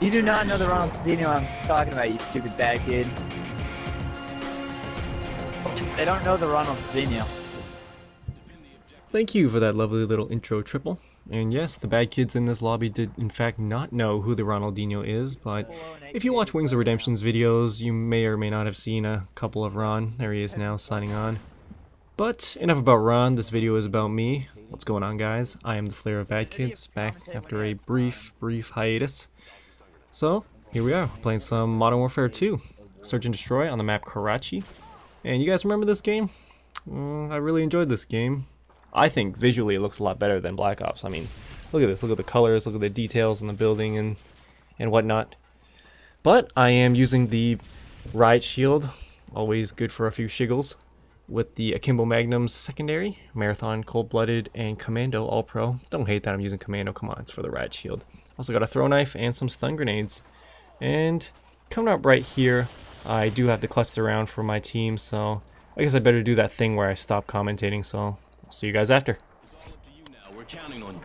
You do not know the Ronaldinho I'm talking about, you stupid bad kid. They don't know the Ronaldinho. Thank you for that lovely little intro, Triple. And yes, the bad kids in this lobby did in fact not know who the Ronaldinho is, but if you watch Wings of Redemption's videos, you may or may not have seen a couple of Ron. There he is now, signing on. But enough about Ron, this video is about me. What's going on, guys? I am the Slayer of Bad Kids, back after a brief hiatus. So, here we are, playing some Modern Warfare 2. Search and Destroy on the map Karachi. And you guys remember this game? I really enjoyed this game. I think visually it looks a lot better than Black Ops. I mean, look at this, look at the colors, look at the details in the building and whatnot. But I am using the Riot Shield, always good for a few shiggles, with the Akimbo Magnums secondary, Marathon, Cold-Blooded, and Commando All-Pro. Don't hate that I'm using Commando, come on, it's for the Riot Shield. Also got a throw knife and some stun grenades. And coming up right here, I do have to cluster around for my team, so I guess I better do that thing where I stop commentating, so I'll see you guys after. It's all up to you now. We're counting on you.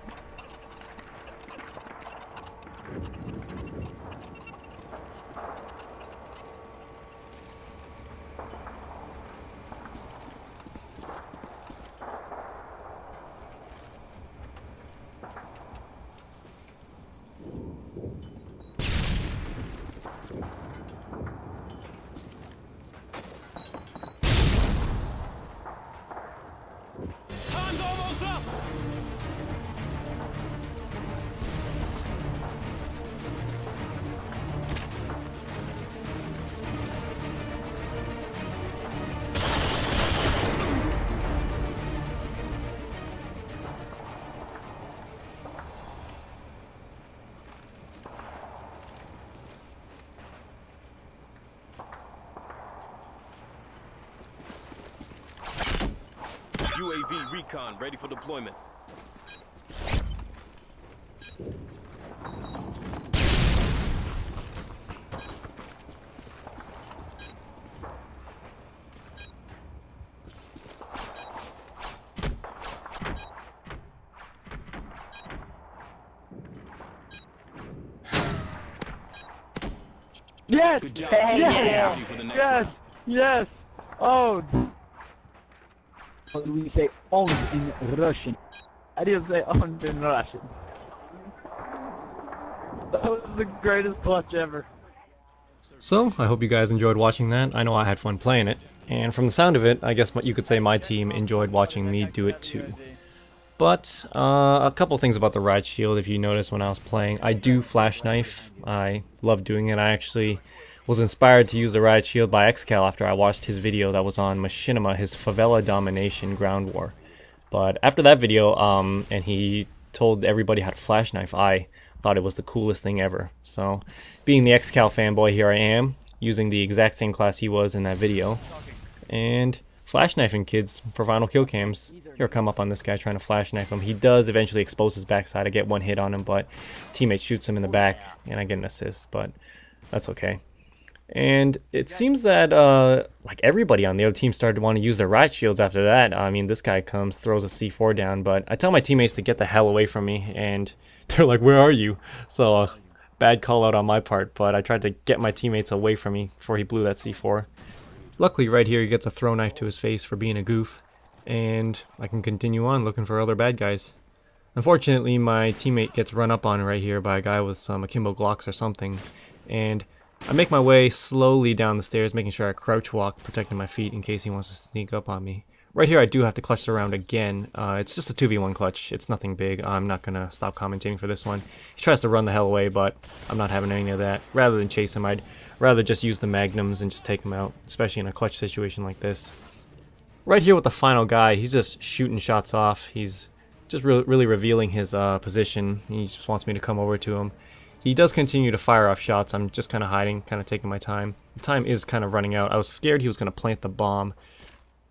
Time's almost up! UAV recon ready for deployment. Yes! Good job. Yes! Ready for the next Yes! one. Yes! Oh! How do we say owned in Russian? I didn't say owned in Russian. That was the greatest clutch ever. So, I hope you guys enjoyed watching that. I know I had fun playing it. And from the sound of it, I guess you could say my team enjoyed watching me do it too. But, a couple things about the Riot Shield, if you noticed when I was playing. I do flash knife. I love doing it. I actually was inspired to use the Riot Shield by XCal after I watched his video that was on Machinima, his favela domination ground war. But after that video, and he told everybody how to flash knife, I thought it was the coolest thing ever. So, being the XCal fanboy, here I am, using the exact same class he was in that video. And flash knifing kids for final kill cams. Here, come up on this guy trying to flash knife him. He does eventually expose his backside. I get one hit on him, but teammate shoots him in the back, and I get an assist, but that's okay. And it seems that like everybody on the other team started to want to use their Riot Shields after that. I mean, this guy comes, throws a C4 down, but I tell my teammates to get the hell away from me, and they're like, where are you? So, bad call out on my part, but I tried to get my teammates away from me before he blew that C4. Luckily, right here, he gets a throw knife to his face for being a goof, and I can continue on looking for other bad guys. Unfortunately, my teammate gets run up on right here by a guy with some Akimbo Glocks or something, and I make my way slowly down the stairs, making sure I crouch walk, protecting my feet in case he wants to sneak up on me. Right here I do have to clutch around again. It's just a 2v1 clutch, it's nothing big. I'm not going to stop commentating for this one. He tries to run the hell away, but I'm not having any of that. Rather than chase him, I'd rather just use the magnums and just take him out, especially in a clutch situation like this. Right here with the final guy, he's just shooting shots off. He's just really revealing his position. He just wants me to come over to him. He does continue to fire off shots. I'm just kind of hiding, kind of taking my time. The time is kind of running out. I was scared he was going to plant the bomb,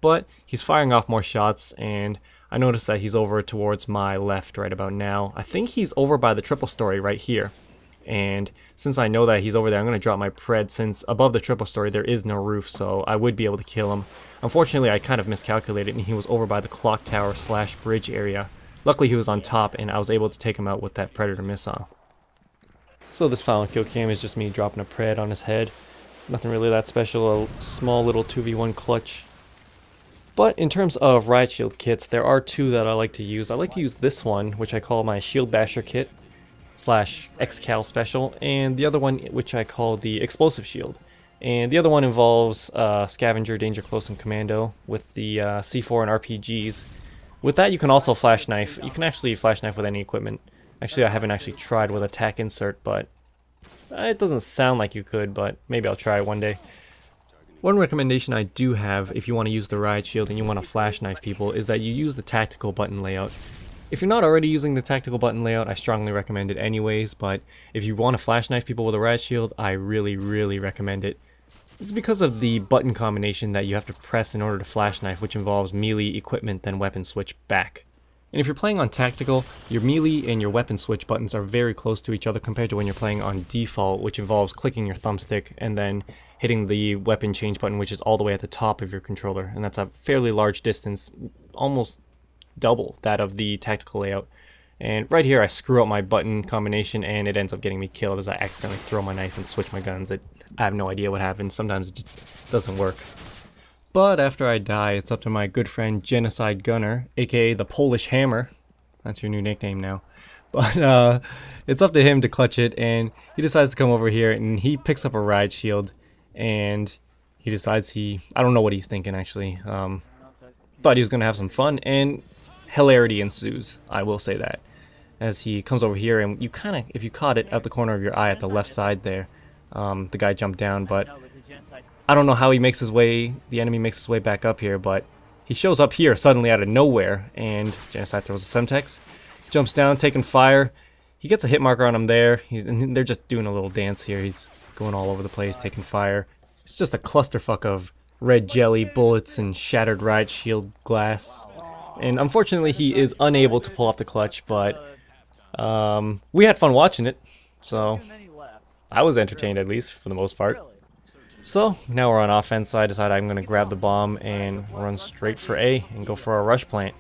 but he's firing off more shots, and I noticed that he's over towards my left right about now. I think he's over by the triple story right here. And since I know that he's over there, I'm going to drop my pred, since above the triple story there is no roof, so I would be able to kill him. Unfortunately, I kind of miscalculated, and he was over by the clock tower / bridge area. Luckily, he was on top, and I was able to take him out with that Predator missile. So this final kill cam is just me dropping a pred on his head. Nothing really that special, a small little 2v1 clutch. But in terms of riot shield kits, there are two that I like to use. I like to use this one, which I call my Shield Basher kit / Excal special, and the other one which I call the Explosive Shield. And the other one involves Scavenger, Danger Close, and Commando with the C4 and RPGs. With that you can also flash knife. You can actually flash knife with any equipment. Actually, I haven't actually tried with a tac insert, but it doesn't sound like you could, but maybe I'll try it one day. One recommendation I do have if you want to use the riot shield and you want to flash knife people is that you use the tactical button layout. If you're not already using the tactical button layout, I strongly recommend it anyways, but if you want to flash knife people with a riot shield, I really recommend it. This is because of the button combination that you have to press in order to flash knife, which involves melee, equipment, then weapon switch back. And if you're playing on tactical, your melee and your weapon switch buttons are very close to each other compared to when you're playing on default, which involves clicking your thumbstick and then hitting the weapon change button, which is all the way at the top of your controller. And that's a fairly large distance, almost double that of the tactical layout. And right here I screw up my button combination and it ends up getting me killed as I accidentally throw my knife and switch my guns. I have no idea what happened. Sometimes it just doesn't work. But after I die, it's up to my good friend Genocide Gunner, aka the Polish Hammer. That's your new nickname now. But it's up to him to clutch it, and he decides to come over here and he picks up a riot shield and he decides I don't know what he's thinking actually. Thought he was going to have some fun, and hilarity ensues, I will say that. As he comes over here, and you kind of, if you caught it at the corner of your eye at the left side there, the guy jumped down, but I don't know how he makes his way, the enemy makes his way back up here, but he shows up here suddenly out of nowhere, and Genocide throws a Semtex, jumps down, taking fire. He gets a hit marker on him there, and they're just doing a little dance here. He's going all over the place, taking fire. It's just a clusterfuck of red jelly, bullets, and shattered riot shield glass. And unfortunately, he is unable to pull off the clutch, but we had fun watching it, so I was entertained at least for the most part. So now we're on offense, so I decide I'm going to grab the bomb and run straight for A and go for a rush plant.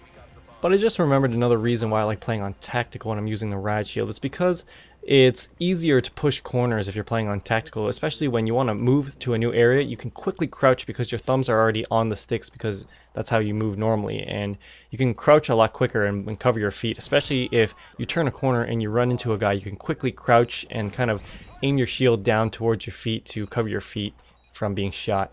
But I just remembered another reason why I like playing on tactical when I'm using the riot shield. It's because it's easier to push corners if you're playing on tactical, especially when you want to move to a new area. You can quickly crouch because your thumbs are already on the sticks because that's how you move normally, and you can crouch a lot quicker and cover your feet, especially if you turn a corner and you run into a guy. You can quickly crouch and kind of aim your shield down towards your feet to cover your feet from being shot.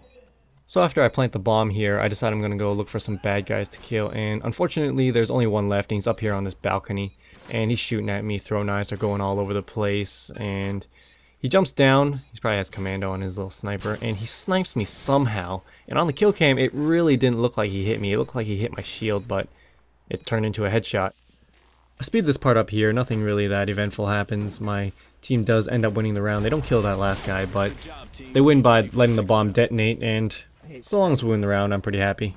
So after I plant the bomb here, I decide I'm going to go look for some bad guys to kill, and unfortunately there's only one left, and he's up here on this balcony, and he's shooting at me. Throw knives are going all over the place, and he jumps down. He probably has commando on his little sniper, and he snipes me somehow, and on the kill cam it really didn't look like he hit me. It looked like he hit my shield, but it turned into a headshot. I speed this part up here. Nothing really that eventful happens. My team does end up winning the round. They don't kill that last guy, but they win by letting the bomb detonate, and so long as we win the round, I'm pretty happy.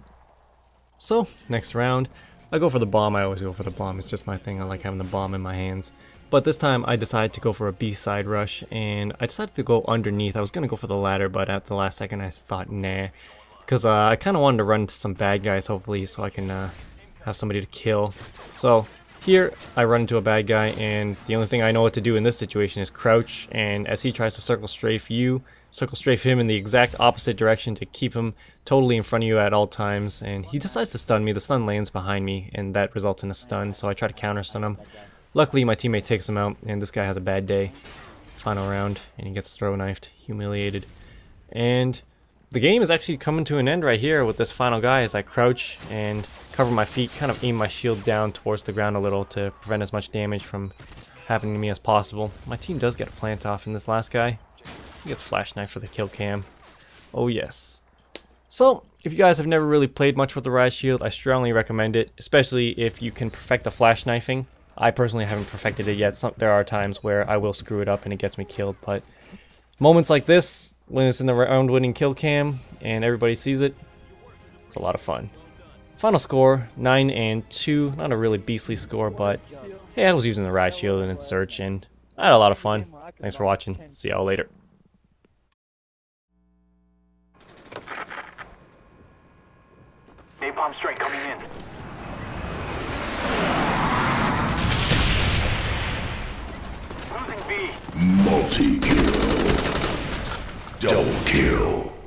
So, next round, I go for the bomb. I always go for the bomb. It's just my thing. I like having the bomb in my hands. But this time, I decided to go for a B-side rush, and I decided to go underneath. I was going to go for the ladder, but at the last second, I thought, nah. Because I kind of wanted to run into some bad guys, hopefully, so I can have somebody to kill. So, here, I run into a bad guy, and the only thing I know what to do in this situation is crouch, and as he tries to circle strafe you, circle strafe him in the exact opposite direction to keep him totally in front of you at all times, and he decides to stun me. The stun lands behind me, and that results in a stun, so I try to counter stun him. Luckily, my teammate takes him out, and this guy has a bad day. Final round, and he gets throw knifed, humiliated. And the game is actually coming to an end right here with this final guy as I crouch and cover my feet, kind of aim my shield down towards the ground a little to prevent as much damage from happening to me as possible. My team does get a plant off in this last guy. He gets flash knife for the kill cam. Oh yes. So, if you guys have never really played much with the riot shield, I strongly recommend it, especially if you can perfect the flash knifing. I personally haven't perfected it yet. There are times where I will screw it up and it gets me killed, but moments like this, when it's in the round winning kill cam and everybody sees it, it's a lot of fun. Final score, 9-2. Not a really beastly score, but hey, I was using the riot shield in its search and I had a lot of fun. Thanks for watching. See y'all later. Napalm strike coming in. Losing Multi-kill. Double kill.